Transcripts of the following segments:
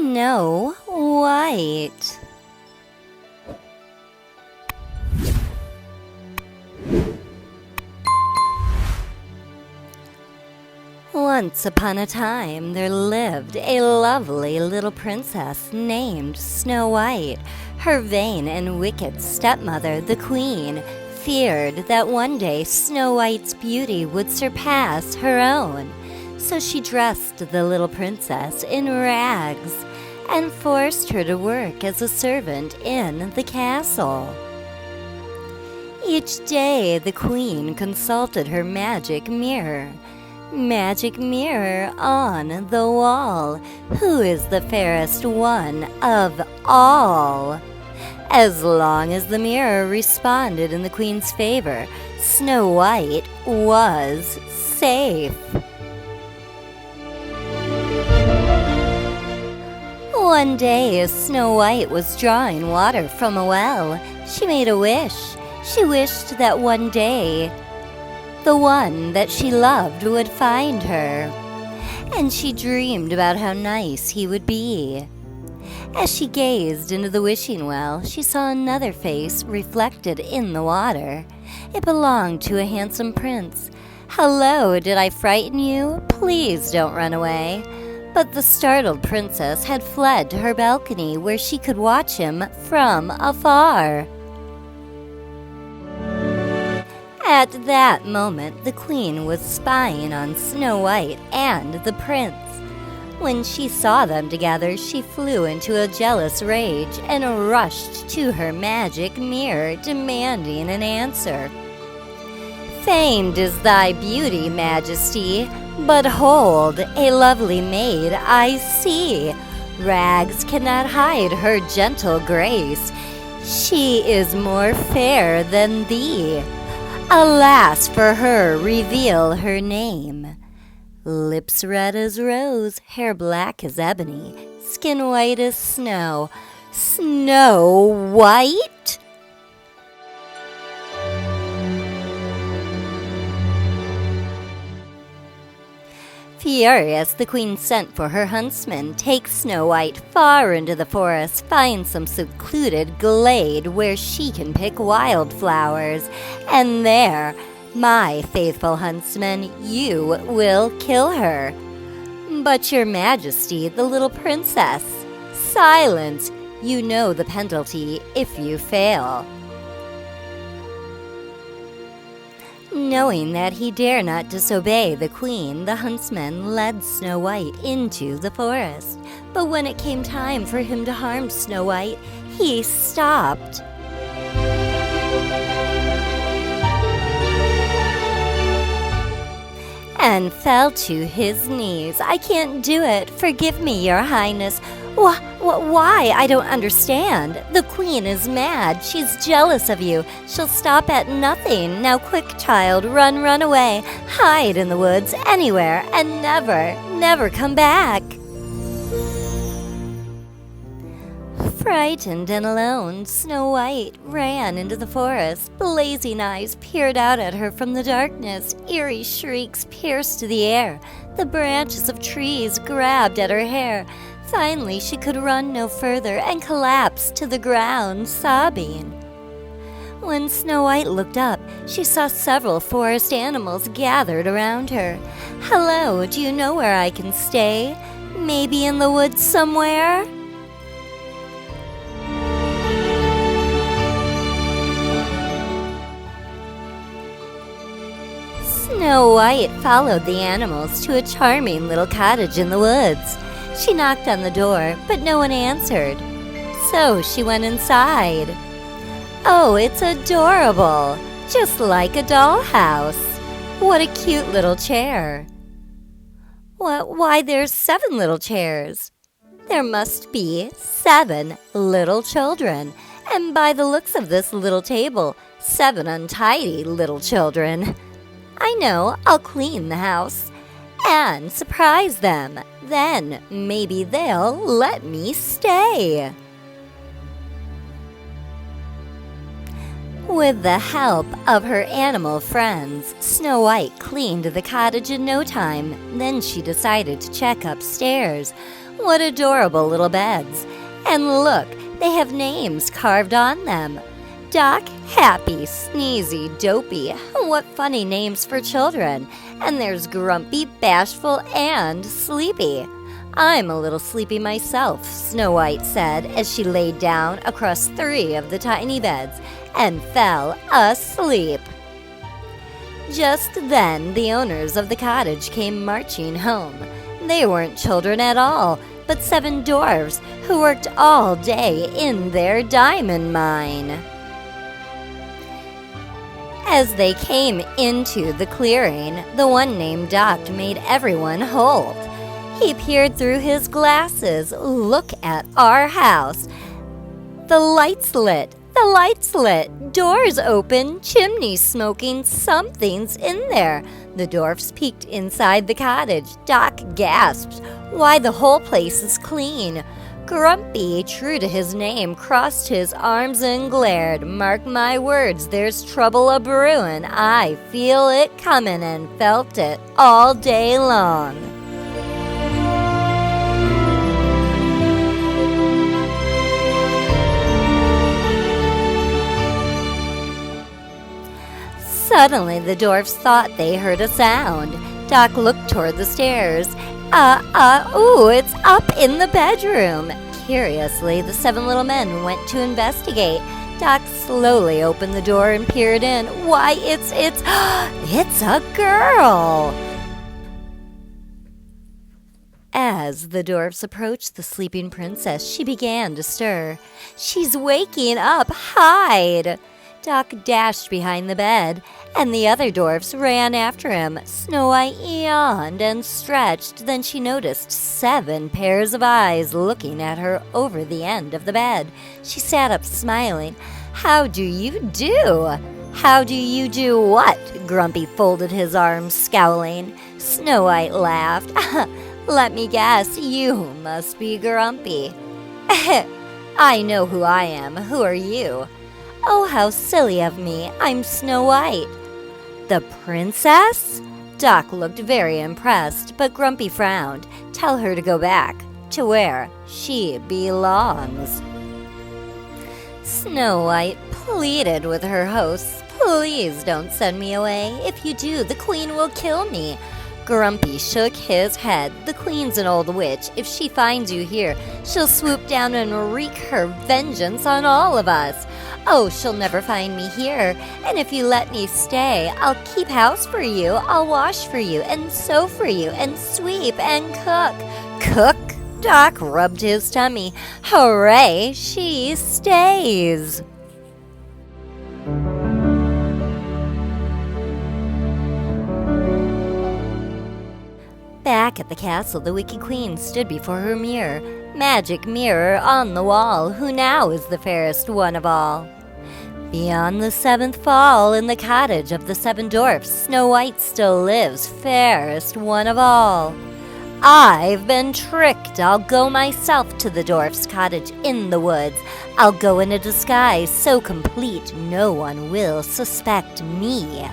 Snow White. Once upon a time, there lived a lovely little princess named Snow White. Her vain and wicked stepmother, the queen, feared that one day Snow White's beauty would surpass her own. So she dressed the little princess in rags and forced her to work as a servant in the castle. Each day, the queen consulted her magic mirror. Magic mirror on the wall, who is the fairest one of all? As long as the mirror responded in the queen's favor, Snow White was safe. One day, as Snow White was drawing water from a well, she made a wish. She wished that one day the one that she loved would find her, and she dreamed about how nice he would be. As she gazed into the wishing well, she saw another face reflected in the water. It belonged to a handsome prince. "Hello, did I frighten you? Please don't run away." But the startled princess had fled to her balcony where she could watch him from afar. At that moment, the queen was spying on Snow White and the prince. When she saw them together, she flew into a jealous rage and rushed to her magic mirror, demanding an answer. "Famed is thy beauty, Majesty, but hold, a lovely maid I see. Rags cannot hide her gentle grace. She is more fair than thee. Alas for her, reveal her name. Lips red as rose, hair black as ebony, skin white as snow. Snow White?" Furious, the queen sent for her huntsman. "Take Snow White far into the forest, find some secluded glade where she can pick wildflowers, and there, my faithful huntsman, you will kill her." "But your majesty, the little princess." "Silence! You know the penalty if you fail." Knowing that he dare not disobey the queen, the huntsman led Snow White into the forest. But when it came time for him to harm Snow White, he stopped. And fell to his knees. "I can't do it. Forgive me, your highness." Why? I don't understand. The queen is mad. She's jealous of you. She'll stop at nothing. Now quick, child, run away. Hide in the woods, anywhere, and never come back. Frightened and alone, Snow White ran into the forest. Blazing eyes peered out at her from the darkness. Eerie shrieks pierced the air. The branches of trees grabbed at her hair. Finally, she could run no further and collapsed to the ground, sobbing. When Snow White looked up, she saw several forest animals gathered around her. "Hello, do you know where I can stay? Maybe in the woods somewhere?" Snow White followed the animals to a charming little cottage in the woods. She knocked on the door, but no one answered. So she went inside. Oh, it's adorable! Just like a dollhouse. What a cute little chair. Why, there's 7 little chairs. There must be 7 little children. And by the looks of this little table, 7 untidy little children. I know, I'll clean the house and surprise them. Then maybe they'll let me stay. With the help of her animal friends, Snow White cleaned the cottage in no time. Then she decided to check upstairs. What adorable little beds. And look, they have names carved on them. Doc, Happy, Sneezy, Dopey. What funny names for children. And there's Grumpy, Bashful, and Sleepy. I'm a little sleepy myself, Snow White said as she laid down across 3 of the tiny beds and fell asleep. Just then, the owners of the cottage came marching home. They weren't children at all, but 7 dwarves who worked all day in their diamond mine. As they came into the clearing, the one named Doc made everyone halt. He peered through his glasses. Look at our house. The light's lit. The light's lit. Doors open. Chimneys smoking. Something's in there. The dwarfs peeked inside the cottage. Doc gasped. Why, the whole place is clean. Grumpy, true to his name, crossed his arms and glared. Mark my words, there's trouble a-brewin'. I feel it comin' and felt it all day long. Suddenly, the dwarfs thought they heard a sound. Doc looked toward the stairs. It's up in the bedroom. Curiously, the 7 little men went to investigate. Doc slowly opened the door and peered in. Why, it's a girl! As the dwarfs approached the sleeping princess, she began to stir. She's waking up! Hide! Doc dashed behind the bed, and the other dwarfs ran after him. Snow White yawned and stretched. Then she noticed 7 pairs of eyes looking at her over the end of the bed. She sat up smiling. How do you do? How do you do what? Grumpy folded his arms, scowling. Snow White laughed. Let me guess, you must be Grumpy. I know who I am. Who are you? Oh, how silly of me. I'm Snow White. The princess? Doc looked very impressed, but Grumpy frowned. Tell her to go back to where she belongs. Snow White pleaded with her hosts. Please don't send me away. If you do, the queen will kill me. Grumpy shook his head. The queen's an old witch. If she finds you here, she'll swoop down and wreak her vengeance on all of us. Oh, she'll never find me here. And if you let me stay, I'll keep house for you. I'll wash for you and sew for you and sweep and cook. Cook? Doc rubbed his tummy. Hooray, she stays. Back at the castle, the wicked queen stood before her mirror. Magic mirror on the wall, who now is the fairest one of all? Beyond the 7th fall, in the cottage of the 7 dwarfs, Snow White still lives, fairest one of all. I've been tricked. I'll go myself to the dwarf's cottage in the woods. I'll go in a disguise so complete no one will suspect me.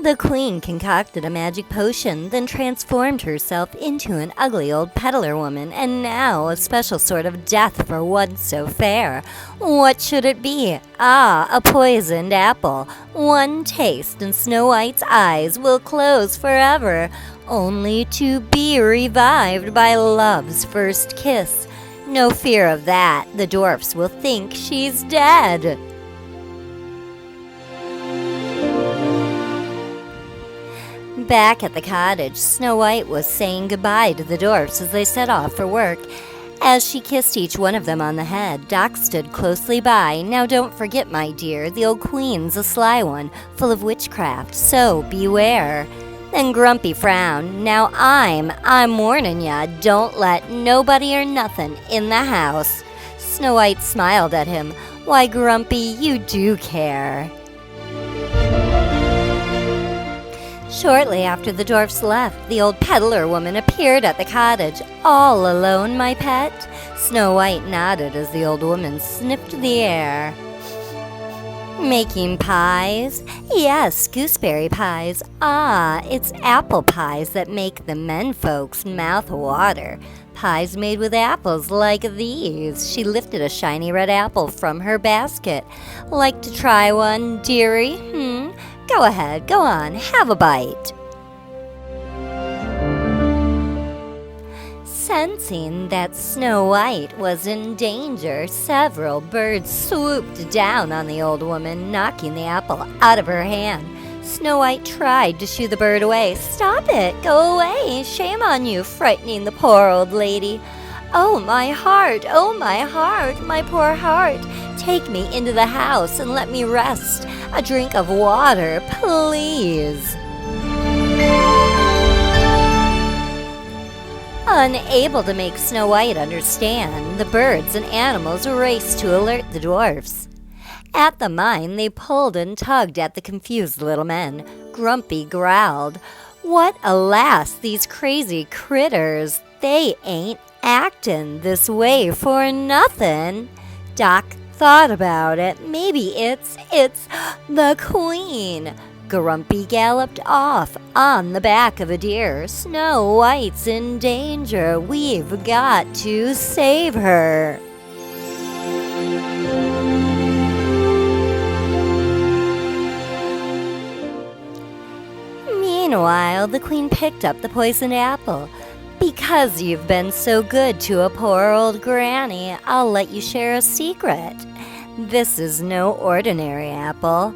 The queen concocted a magic potion, then transformed herself into an ugly old peddler woman, and now a special sort of death for one so fair. What should it be? Ah, a poisoned apple. One taste and Snow White's eyes will close forever, only to be revived by love's first kiss. No fear of that, the dwarfs will think she's dead. Back at the cottage, Snow White was saying goodbye to the dwarfs as they set off for work. As she kissed each one of them on the head, Doc stood closely by. Now don't forget, my dear, the old queen's a sly one, full of witchcraft, so beware. Then Grumpy frowned. Now I'm warning ya, don't let nobody or nothing in the house. Snow White smiled at him. Why, Grumpy, you do care. Shortly after the dwarfs left, the old peddler woman appeared at the cottage. All alone, my pet? Snow White nodded as the old woman sniffed the air. Making pies? Yes, gooseberry pies. Ah, it's apple pies that make the menfolk's mouth water. Pies made with apples like these. She lifted a shiny red apple from her basket. Like to try one, dearie? Go ahead, go on, have a bite. Sensing that Snow White was in danger, several birds swooped down on the old woman, knocking the apple out of her hand. Snow White tried to shoo the bird away. "Stop it! Go away! Shame on you, frightening the poor old lady. Oh, my heart! Oh, my heart! My poor heart! Take me into the house and let me rest. A drink of water, please." Unable to make Snow White understand, the birds and animals raced to alert the dwarfs. At the mine, they pulled and tugged at the confused little men. Grumpy growled, "What, alas, these crazy critters, they ain't actin' this way for nothin'." Doc thought about it. Maybe it's the Queen. Grumpy galloped off on the back of a deer. "Snow White's in danger. We've got to save her." Meanwhile, the Queen picked up the poisoned apple. "Because you've been so good to a poor old granny, I'll let you share a secret. This is no ordinary apple.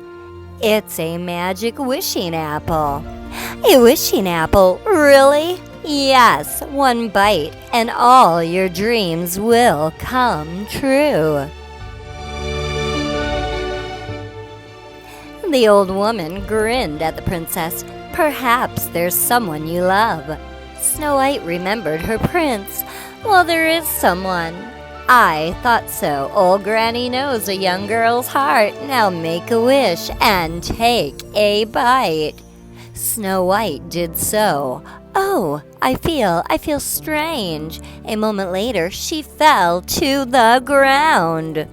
It's a magic wishing apple." "A wishing apple? Really?" "Yes, one bite and all your dreams will come true." The old woman grinned at the princess. "Perhaps there's someone you love." Snow White remembered her prince. "Well, there is someone." "I thought so. Old Granny knows a young girl's heart. Now make a wish and take a bite." Snow White did so. "Oh, I feel strange." A moment later, she fell to the ground.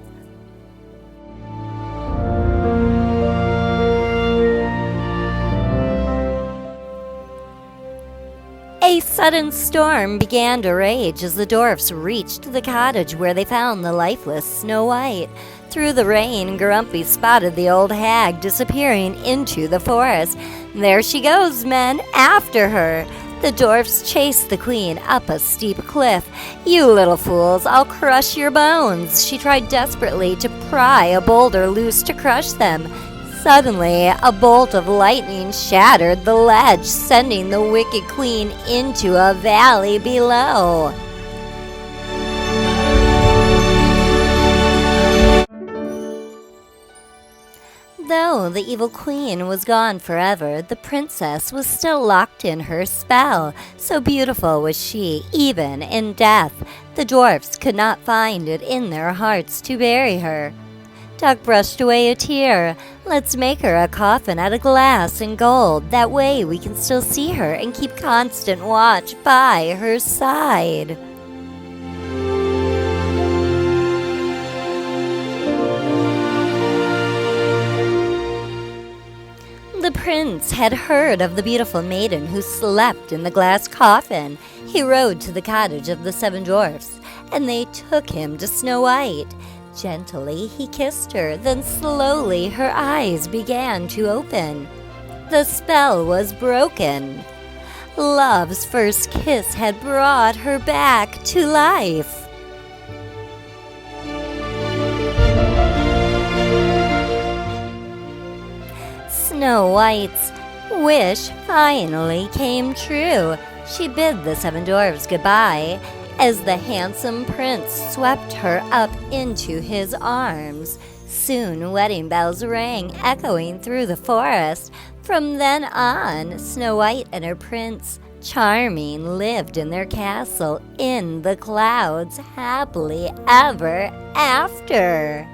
A sudden storm began to rage as the dwarfs reached the cottage where they found the lifeless Snow White. Through the rain, Grumpy spotted the old hag disappearing into the forest. "There she goes, men, after her!" The dwarfs chased the queen up a steep cliff. "You little fools, I'll crush your bones!" She tried desperately to pry a boulder loose to crush them. Suddenly, a bolt of lightning shattered the ledge, sending the wicked queen into a valley below. Though the evil queen was gone forever, the princess was still locked in her spell. So beautiful was she, even in death. The dwarfs could not find it in their hearts to bury her. Duck brushed away a tear. "Let's make her a coffin out of glass and gold. That way we can still see her and keep constant watch by her side." The prince had heard of the beautiful maiden who slept in the glass coffin. He rode to the cottage of the 7 dwarfs, and they took him to Snow White. Gently he kissed her, then slowly her eyes began to open. The spell was broken. Love's first kiss had brought her back to life. Snow White's wish finally came true. She bid the 7 dwarfs goodbye as the handsome prince swept her up into his arms. Soon wedding bells rang, echoing through the forest. From then on, Snow White and her prince, Charming, lived in their castle in the clouds, happily ever after.